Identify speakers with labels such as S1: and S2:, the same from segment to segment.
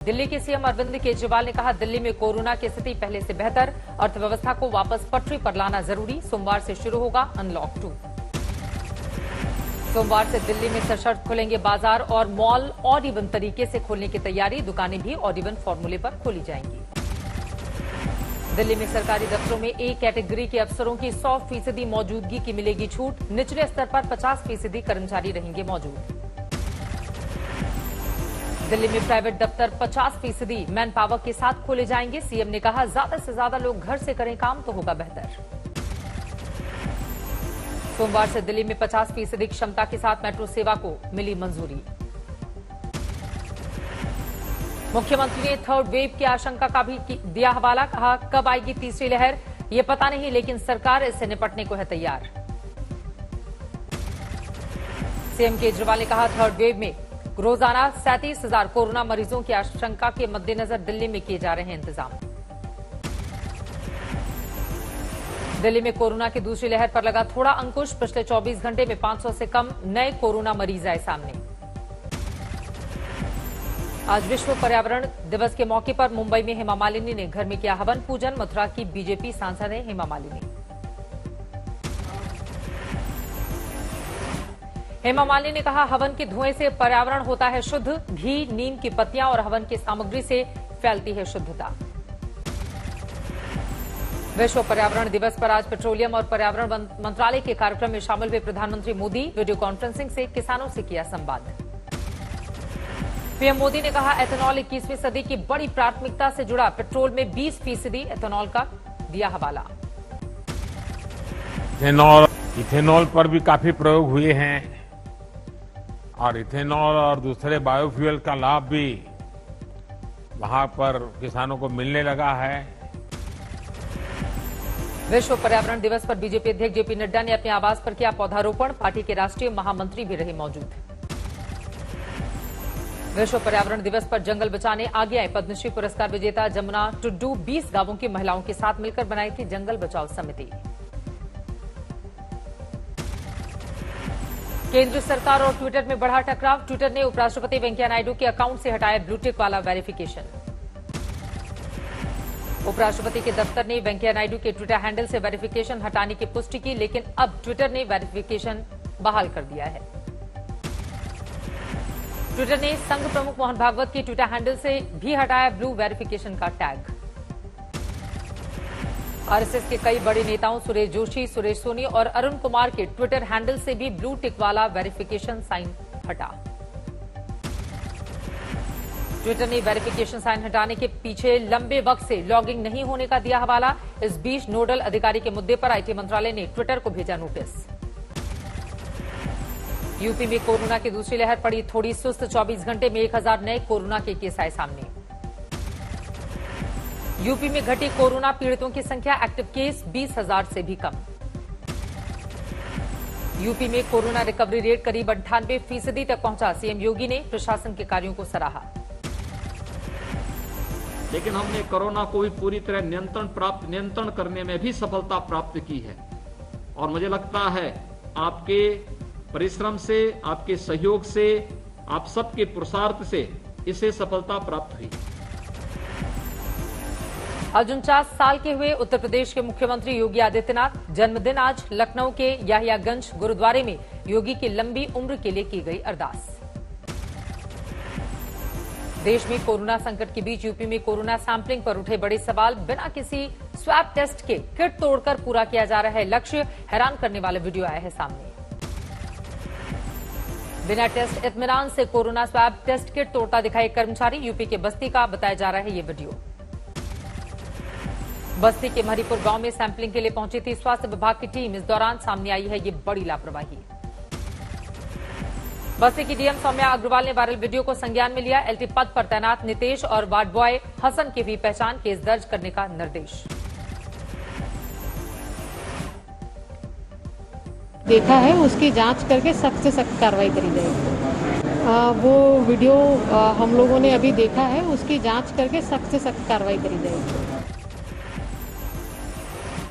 S1: दिल्ली के सीएम अरविंद केजरीवाल ने कहा, दिल्ली में कोरोना की स्थिति पहले से बेहतर, अर्थव्यवस्था को वापस पटरी पर लाना जरूरी। सोमवार से शुरू होगा अनलॉक 2। सोमवार से दिल्ली में सशर्त खुलेंगे बाजार और मॉल। ऑड इवन तरीके से खोलने की तैयारी, दुकानें भी ऑड इवन फॉर्मूले पर खोली जाएंगी। दिल्ली में सरकारी दफ्तरों में ए कैटेगरी के अफसरों की 100% मौजूदगी की मिलेगी छूट। निचले स्तर पर 50% कर्मचारी रहेंगे मौजूद। दिल्ली में प्राइवेट दफ्तर 50% मैन पावर के साथ खोले जाएंगे। सीएम ने कहा, ज्यादा से ज्यादा लोग घर से करें काम तो होगा बेहतर। सोमवार से दिल्ली में 50% क्षमता के साथ मेट्रो सेवा को मिली मंजूरी। मुख्यमंत्री ने थर्ड वेव की आशंका का भी दिया हवाला। कहा, कब आएगी तीसरी लहर ये पता नहीं, लेकिन सरकार इससे निपटने को है तैयार। सीएम केजरीवाल ने कहा, थर्ड वेव में रोजाना 37,000 कोरोना मरीजों की आशंका के मद्देनजर दिल्ली में किए जा रहे हैं इंतजाम। दिल्ली में कोरोना की दूसरी लहर पर लगा थोड़ा अंकुश। पिछले 24 घंटे में 500 से कम नए कोरोना मरीज आए सामने। आज विश्व पर्यावरण दिवस के मौके पर मुंबई में हेमा मालिनी ने घर में किया हवन पूजन। मथुरा की बीजेपी सांसद है हेमा मालिनी। हेमा मालिनी ने कहा, हवन के धुएं से पर्यावरण होता है शुद्ध। घी, नीम की पत्तियां और हवन की सामग्री से फैलती है शुद्धता। विश्व पर्यावरण दिवस पर आज पेट्रोलियम और पर्यावरण मंत्रालय के कार्यक्रम में शामिल हुए प्रधानमंत्री मोदी वीडियो कॉन्फ्रेंसिंग से किसानों से किया संवाद। पीएम मोदी ने कहा, एथेनॉल 21वीं सदी की बड़ी प्राथमिकता से जुड़ा। पेट्रोल में 20% एथेनॉल का दिया हवाला।
S2: इथेनॉल पर भी काफी प्रयोग हुए हैं और इथेनॉल और दूसरे बायोफ्यूल का लाभ भी वहां पर किसानों को मिलने लगा है।
S1: विश्व पर्यावरण दिवस पर बीजेपी अध्यक्ष जेपी नड्डा ने अपने आवास पर किया पौधारोपण। पार्टी के राष्ट्रीय महामंत्री भी रहे मौजूद। विश्व पर्यावरण दिवस पर जंगल बचाने आगे आए पद्मश्री पुरस्कार विजेता जमुना टुड्डू 20 गांवों की महिलाओं के साथ मिलकर बनाई थी जंगल बचाओ समिति। केंद्र सरकार और ट्विटर में बढ़ा टकराव। ट्विटर ने उपराष्ट्रपति वेंकैया नायडू के अकाउंट से हटाया ब्लू टिक वाला वेरिफिकेशन। उपराष्ट्रपति के दफ्तर ने वेंकैया नायडू के ट्विटर हैंडल से वेरिफिकेशन हटाने की पुष्टि की, लेकिन अब ट्विटर ने वेरिफिकेशन बहाल कर दिया है। ट्विटर ने संघ प्रमुख मोहन भागवत के ट्विटर हैंडल से भी हटाया ब्लू वेरिफिकेशन का टैग। आरएसएस के कई बड़े नेताओं सुरेश जोशी, सुरेश सोनी और अरुण कुमार के ट्विटर हैंडल से भी ब्लू टिक वाला वेरिफिकेशन साइन हटा। ट्विटर ने वेरिफिकेशन साइन हटाने के पीछे लंबे वक्त से लॉगिंग नहीं होने का दिया हवाला। इस बीच नोडल अधिकारी के मुद्दे पर आईटी मंत्रालय ने ट्विटर को भेजा नोटिस। यूपी में कोरोना की दूसरी लहर पड़ी थोड़ी सुस्त। 24 घंटे में 1000 नए कोरोना के केस आए सामने। यूपी में घटी कोरोना पीड़ितों की संख्या। एक्टिव केस 20,000 से भी कम। यूपी में कोरोना रिकवरी रेट करीब 98% तक पहुंचा। सीएम योगी ने प्रशासन के कार्यों को सराहा।
S3: लेकिन हमने कोरोना को भी पूरी तरह नियंत्रण करने में भी सफलता प्राप्त की है और मुझे लगता है आपके परिश्रम से, आपके सहयोग से, आप सबके पुरुषार्थ से इसे सफलता प्राप्त हुई।
S1: आज 49 साल के हुए उत्तर प्रदेश के मुख्यमंत्री योगी आदित्यनाथ। जन्मदिन आज। लखनऊ के याहियागंज गुरुद्वारे में योगी की लंबी उम्र के लिए की गई अरदास। देश में कोरोना संकट के बीच यूपी में कोरोना सैंपलिंग पर उठे बड़े सवाल। बिना किसी स्वैब टेस्ट के किट तोड़कर पूरा किया जा रहा है लक्ष्य। हैरान करने वाला वीडियो आया है सामने। बिना टेस्ट इत्मीनान से कोरोना स्वैब टेस्ट किट तोड़ता दिखाई कर्मचारी। यूपी के बस्ती का बताया जा रहा है ये वीडियो। बस्ती के महरीपुर गांव में सैंपलिंग के लिए पहुंची थी स्वास्थ्य विभाग की टीम। इस दौरान सामने आई है ये बड़ी लापरवाही। बस्ती की डीएम सौम्या अग्रवाल ने वायरल वीडियो को संज्ञान में लिया। एलटी पद पर तैनात नितेश और वार्ड बॉय हसन की भी पहचान, केस दर्ज करने का निर्देश।
S4: देखा है उसकी जांच करके सख्त से सख्त कार्रवाई करी जाएगी। वो वीडियो हम लोगों ने अभी देखा है, उसकी जांच करके सख्त से सख्त कार्रवाई करी जाएगी।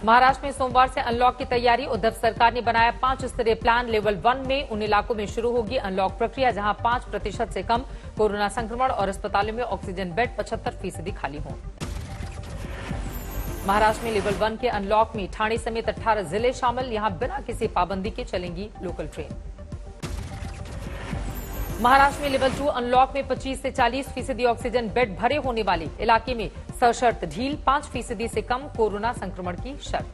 S1: महाराष्ट्र में सोमवार से अनलॉक की तैयारी। उद्धव सरकार ने बनाया 5 स्तरीय प्लान। लेवल 1 में उन इलाकों में शुरू होगी अनलॉक प्रक्रिया जहां 5% से कम कोरोना संक्रमण और अस्पतालों में ऑक्सीजन बेड 75% खाली हों। महाराष्ट्र में लेवल 1 के अनलॉक में ठाणे समेत 18 जिले शामिल। यहां बिना किसी पाबंदी के चलेंगी लोकल ट्रेन। महाराष्ट्र में लेवल 2 अनलॉक में 25 से 40% ऑक्सीजन बेड भरे होने वाले इलाके में सशर्त ढील। 5% से कम कोरोना संक्रमण की शर्त।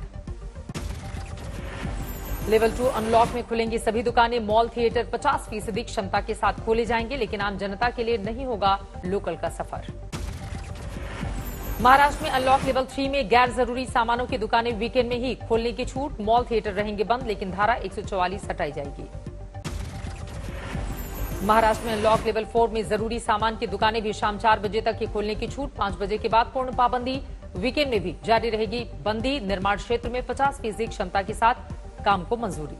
S1: लेवल 2 अनलॉक में खुलेंगी सभी दुकानें। मॉल थिएटर 50% क्षमता के साथ खोले जाएंगे, लेकिन आम जनता के लिए नहीं होगा लोकल का सफर। महाराष्ट्र में अनलॉक लेवल 3 में गैर जरूरी सामानों की दुकानें वीकेंड में ही खोलने की छूट। मॉल थिएटर रहेंगे बंद, लेकिन धारा 144 हटाई जाएगी। महाराष्ट्र में अनलॉक लेवल 4 में जरूरी सामान की दुकानें भी शाम 4 बजे तक ही खोलने की छूट। 5 बजे के बाद पूर्ण पाबंदी। वीकेंड में भी जारी रहेगी बंदी। निर्माण क्षेत्र में 50% क्षमता के साथ काम को मंजूरी।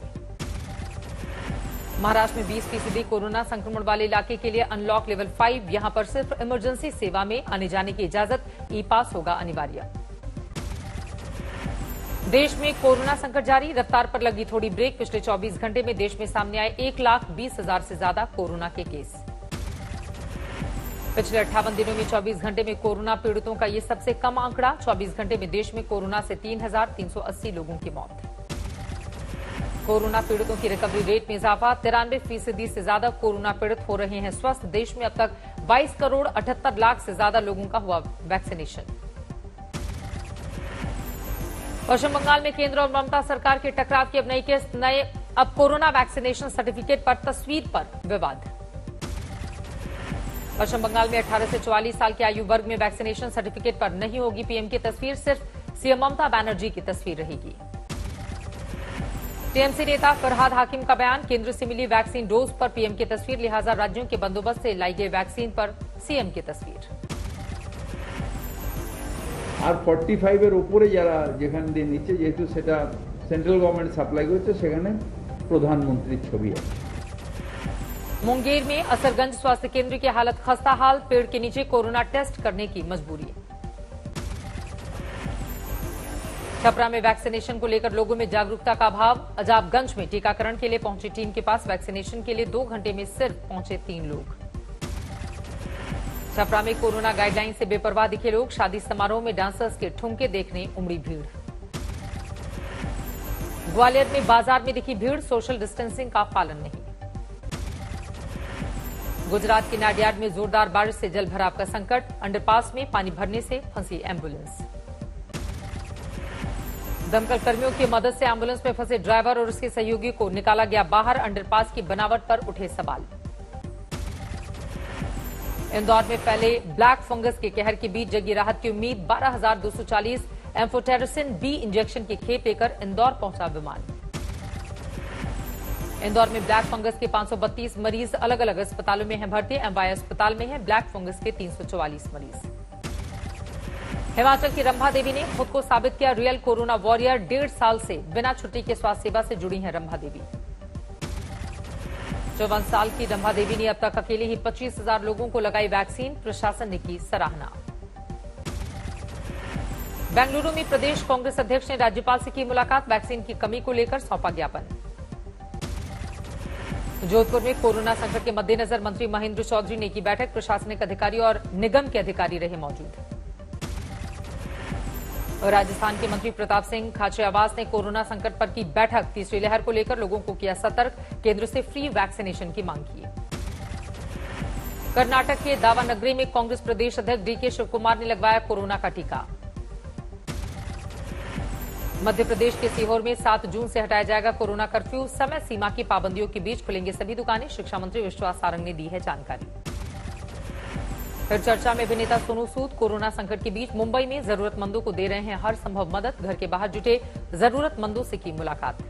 S1: महाराष्ट्र में 20% कोरोना संक्रमण वाले इलाके के लिए अनलॉक लेवल 5। यहां पर सिर्फ इमरजेंसी सेवा में आने जाने की इजाजत। ई पास होगा अनिवार्य। देश में कोरोना संकट जारी। रफ्तार पर लगी थोड़ी ब्रेक। पिछले 24 घंटे में देश में सामने आए 1,20,000 से ज्यादा कोरोना के केस। पिछले 58 दिनों में 24 घंटे में कोरोना पीड़ितों का ये सबसे कम आंकड़ा। 24 घंटे में देश में कोरोना से 3,380 लोगों की मौत। कोरोना पीड़ितों की रिकवरी रेट में इजाफा। 93% से ज्यादा कोरोना पीड़ित हो रहे हैं स्वस्थ। देश में अब तक 22 करोड़ 78 लाख से ज्यादा लोगों का हुआ वैक्सीनेशन। पश्चिम बंगाल में केंद्र और ममता सरकार के टकराव की अब नई केस। अब कोरोना वैक्सीनेशन सर्टिफिकेट पर तस्वीर पर विवाद। पश्चिम बंगाल में 18 से 44 साल के आयु वर्ग में वैक्सीनेशन सर्टिफिकेट पर नहीं होगी पीएम की तस्वीर, सिर्फ सीएम ममता बनर्जी की तस्वीर रहेगी। टीएमसी नेता फरहाद हाकिम का बयान। केंद्र से मिली वैक्सीन डोज पर पीएम की तस्वीर, लिहाजा राज्यों के बंदोबस्त से लाई गई वैक्सीन पर सीएम की तस्वीर।
S5: আর 45 উপরে যারা যেখান দিয়ে নিচে যেহেতু সেটা সেন্ট্রাল গভর্নমেন্ট সাপ্লাই করছে সেখানে প্রধানমন্ত্রীর ছবি আছে।
S1: मुंगेर में असरगंज स्वास्थ्य केंद्र की हालत खस्ता हाल। पेड़ के नीचे कोरोना टेस्ट करने की मजबूरी। छपरा में वैक्सीनेशन को लेकर लोगों में जागरूकता का अभाव। अजाबगंज में टीकाकरण के लिए पहुंची टीम के पास वैक्सीनेशन के लिए 2 घंटे में सिर्फ पहुंचे 3 लोग। छपरा में कोरोना गाइडलाइन से बेपरवाह दिखे लोग। शादी समारोह में डांसर्स के ठुमके देखने उमड़ी भीड़। ग्वालियर में बाजार में दिखी भीड़। सोशल डिस्टेंसिंग का पालन नहीं। गुजरात के नाडियाड में जोरदार बारिश से जल भराव का संकट। अंडरपास में पानी भरने से फंसी एम्बुलेंस। दमकल कर्मियों की मदद से एम्बुलेंस में फंसे ड्राइवर और उसके सहयोगी को निकाला गया बाहर। अंडरपास की बनावट पर उठे सवाल। इंदौर में फैले ब्लैक फंगस के कहर के बीच जगी राहत की उम्मीद। 12,240 एम्फोटेरिसिन बी इंजेक्शन की खेप लेकर इंदौर पहुंचा विमान। इंदौर में ब्लैक फंगस के 532 मरीज अलग अलग अस्पतालों में हैं भर्ती। एमवाई अस्पताल में हैं ब्लैक फंगस के 344 मरीज। हिमाचल की रंभा देवी ने खुद को साबित किया रियल कोरोना वॉरियर। 1.5 साल से बिना छुट्टी के स्वास्थ्य सेवा से जुड़ी हैं रंभा देवी। 54 साल की रंभा देवी ने अब तक अकेले ही 25,000 लोगों को लगाई वैक्सीन। प्रशासन ने की सराहना। बेंगलुरु में प्रदेश कांग्रेस अध्यक्ष ने राज्यपाल से की मुलाकात। वैक्सीन की कमी को लेकर सौंपा ज्ञापन। जोधपुर में कोरोना संकट के मद्देनजर मंत्री महेंद्र चौधरी ने की बैठक। प्रशासनिक अधिकारी और निगम के अधिकारी रहे मौजूद। राजस्थान के मंत्री प्रताप सिंह खाचरियावास ने कोरोना संकट पर की बैठक। तीसरी लहर को लेकर लोगों को किया सतर्क। केंद्र से फ्री वैक्सीनेशन की मांग की। कर्नाटक के दावानगरी में कांग्रेस प्रदेश अध्यक्ष डीके शिवकुमार ने लगवाया कोरोना का टीका। मध्य प्रदेश के सीहोर में 7 जून से हटाया जाएगा कोरोना कर्फ्यू। समय सीमा की पाबंदियों के बीच खुलेंगे सभी दुकानें। शिक्षा मंत्री विश्वास सारंग ने दी है जानकारी। फिर चर्चा में अभिनेता सोनू सूद। कोरोना संकट के बीच मुंबई में जरूरतमंदों को दे रहे हैं हर संभव मदद। घर के बाहर जुटे जरूरतमंदों से की मुलाकात।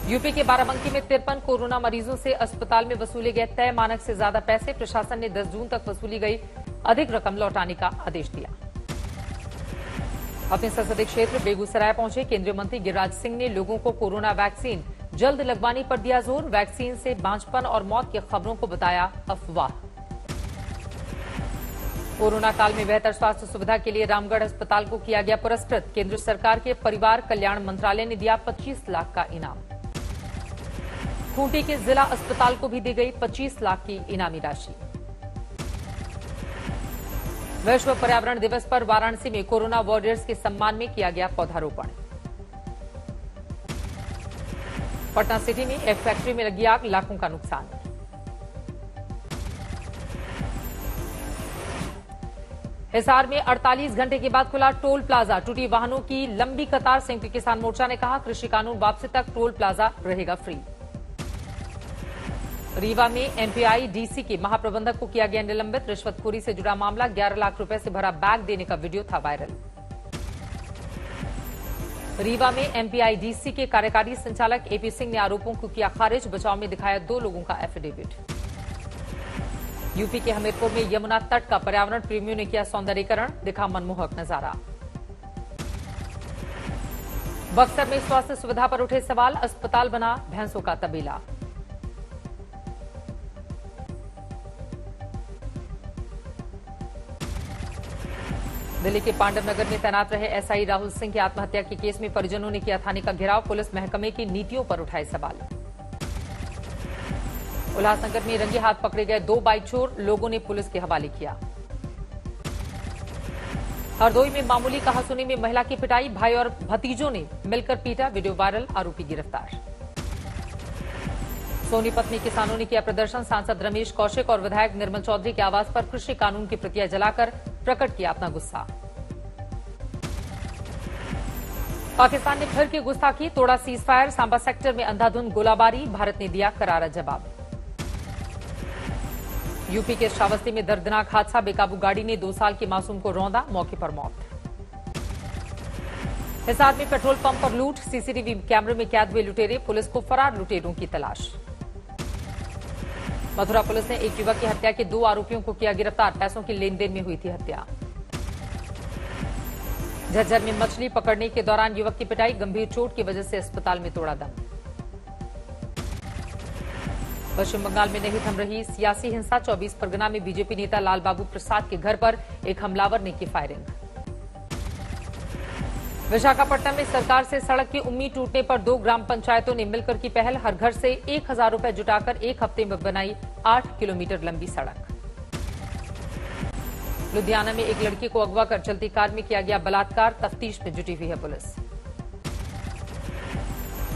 S1: यूपी के बाराबंकी में 53 कोरोना मरीजों से अस्पताल में वसूले गए तय मानक से ज्यादा पैसे। प्रशासन ने 10 जून तक वसूली गई अधिक रकम लौटाने का आदेश दिया। अपने संसदीय क्षेत्र बेगूसराय पहुंचे केंद्रीय मंत्री गिरिराज सिंह ने लोगों को कोरोना वैक्सीन जल्द लगवाने पर दिया जोर। वैक्सीन से बांझपन और मौत की खबरों को बताया अफवाह। कोरोना काल में बेहतर स्वास्थ्य सुविधा के लिए रामगढ़ अस्पताल को किया गया पुरस्कृत। केंद्र सरकार के परिवार कल्याण मंत्रालय ने दिया 25 लाख का इनाम। खूंटी के जिला अस्पताल को भी दी गई 25 लाख की इनामी राशि। विश्व पर्यावरण दिवस पर वाराणसी में कोरोना वॉरियर्स के सम्मान में किया गया पौधारोपण। पटना सिटी में एक फैक्ट्री में लगी आग, लाखों का नुकसान। हिसार में 48 घंटे के बाद खुला टोल प्लाजा, टूटी वाहनों की लंबी कतार। संयुक्त किसान मोर्चा ने कहा कृषि कानून वापसी तक टोल प्लाजा रहेगा फ्री। रीवा में एमपीआई डीसी के महाप्रबंधक को किया गया निलंबित। रिश्वतखोरी से जुड़ा मामला, 11 लाख रुपए से भरा बैग देने का वीडियो था वायरल। रीवा में एमपीआई डीसी के कार्यकारी संचालक एपी सिंह ने आरोपों को किया खारिज। बचाव में दिखाया 2 लोगों का एफिडेविट। यूपी के हमीरपुर में यमुना तट का पर्यावरण प्रेमियों ने किया सौंदर्यीकरण, दिखा मनमोहक नजारा। बक्सर में स्वास्थ्य सुविधा पर उठे सवाल, अस्पताल बना भैंसों का तबेला। दिल्ली के पांडव नगर में तैनात रहे एसआई राहुल सिंह की आत्महत्या के केस में परिजनों ने किया थाने का घेराव। पुलिस महकमे की नीतियों पर उठाए सवाल। उल्लासनगर में रंगे हाथ पकड़े गए 2 बाइक चोर, लोगों ने पुलिस के हवाले किया। हरदोई में मामूली कहासुनी में महिला की पिटाई, भाई और भतीजों ने मिलकर पीटा, वीडियो वायरल, आरोपी गिरफ्तार। सोनीपत में किसानों ने किया प्रदर्शन, सांसद रमेश कौशिक और विधायक निर्मल चौधरी के आवास पर कृषि कानून की प्रतियां जलाकर प्रकट किया अपना गुस्सा। पाकिस्तान ने फिर की गुस्ताखी, तोड़ा सीज फायर। सांबा सेक्टर में अंधाधुंध गोलाबारी, भारत ने दिया करारा जवाब। यूपी के श्रावस्ती में दर्दनाक हादसा, बेकाबू गाड़ी ने 2 साल के मासूम को रौंदा, मौके पर मौत। हिसार में पेट्रोल पंप पर लूट, सीसीटीवी कैमरे में कैद हुए लुटेरे, पुलिस को फरार लुटेरों की तलाश। मथुरा पुलिस ने एक युवक की हत्या के 2 आरोपियों को किया गिरफ्तार, पैसों की लेनदेन में हुई थी हत्या। झज्जर में मछली पकड़ने के दौरान युवक की पिटाई, गंभीर चोट की वजह से अस्पताल में तोड़ा दम। पश्चिम बंगाल में नहीं थम रही सियासी हिंसा, 24 परगना में बीजेपी नेता लालबाबू प्रसाद के घर पर एक हमलावर ने की फायरिंग। विशाखापट्टनम में सरकार से सड़क की उम्मीद टूटने पर 2 ग्राम पंचायतों ने मिलकर की पहल, हर घर से 1000 रुपए जुटाकर 1 हफ्ते में बनाई 8 किलोमीटर लंबी सड़क। लुधियाना में एक लड़की को अगवा कर चलती कार में किया गया बलात्कार, तफ्तीश में जुटी हुई है पुलिस।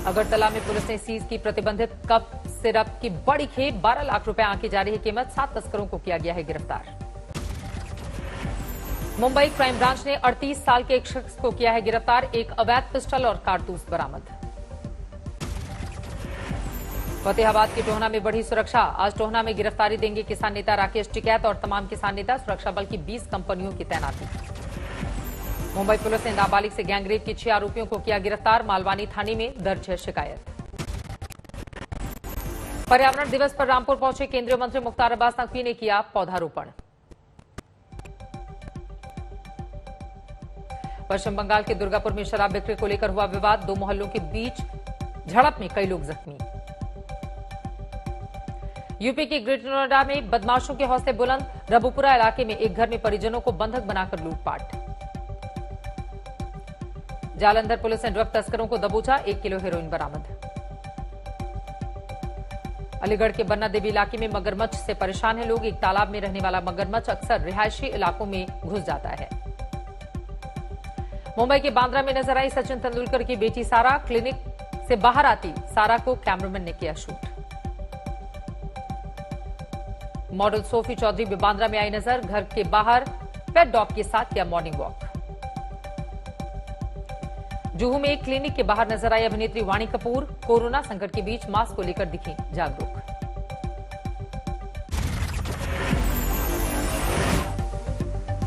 S1: अगरतला में पुलिस ने सीज की प्रतिबंधित कप सिरप की बड़ी खेप, 12 लाख रुपए आंकी जा रही कीमत, 7 तस्करों को किया गया है गिरफ्तार। मुंबई क्राइम ब्रांच ने 38 साल के एक शख्स को किया है गिरफ्तार, एक अवैध पिस्टल और कारतूस बरामद। फतेहाबाद के टोहना में बढ़ी सुरक्षा, आज टोहना में गिरफ्तारी देंगे किसान नेता राकेश टिकैत और तमाम किसान नेता, सुरक्षा बल की 20 कंपनियों की तैनाती। मुंबई पुलिस ने नाबालिग से गैंगरेप के 6 आरोपियों को किया गिरफ्तार, मालवानी थाने में दर्ज है शिकायत। पर्यावरण दिवस पर रामपुर पहुंचे केंद्रीय मंत्री मुख्तार अब्बास नकवी ने किया पौधारोपण। पश्चिम बंगाल के दुर्गापुर में शराब बिक्री को लेकर हुआ विवाद, 2 मोहल्लों के बीच झड़प में कई लोग जख्मी। यूपी के ग्रेटर नोएडा में बदमाशों के हौसले बुलंद, रबुपुरा इलाके में एक घर में परिजनों को बंधक बनाकर लूटपाट। जालंधर पुलिस ने ड्रग तस्करों को दबोचा, 1 किलो हेरोइन बरामद। अलीगढ़ के बन्ना देवी इलाके में मगरमच्छ से परेशान है लोग, एक तालाब में रहने वाला मगरमच्छ अक्सर रिहायशी इलाकों में घुस जाता है। मुंबई के बांद्रा में नजर आई सचिन तेंदुलकर की बेटी सारा, क्लिनिक से बाहर आती सारा को कैमरामैन ने किया शूट। मॉडल सोफी चौधरी भी बांद्रा में आई नजर, घर के बाहर पेट डॉग के साथ किया मॉर्निंग वॉक। जुहू में एक क्लिनिक के बाहर नजर आई अभिनेत्री वाणी कपूर, कोरोना संकट के बीच मास्क को लेकर दिखी जागरूक।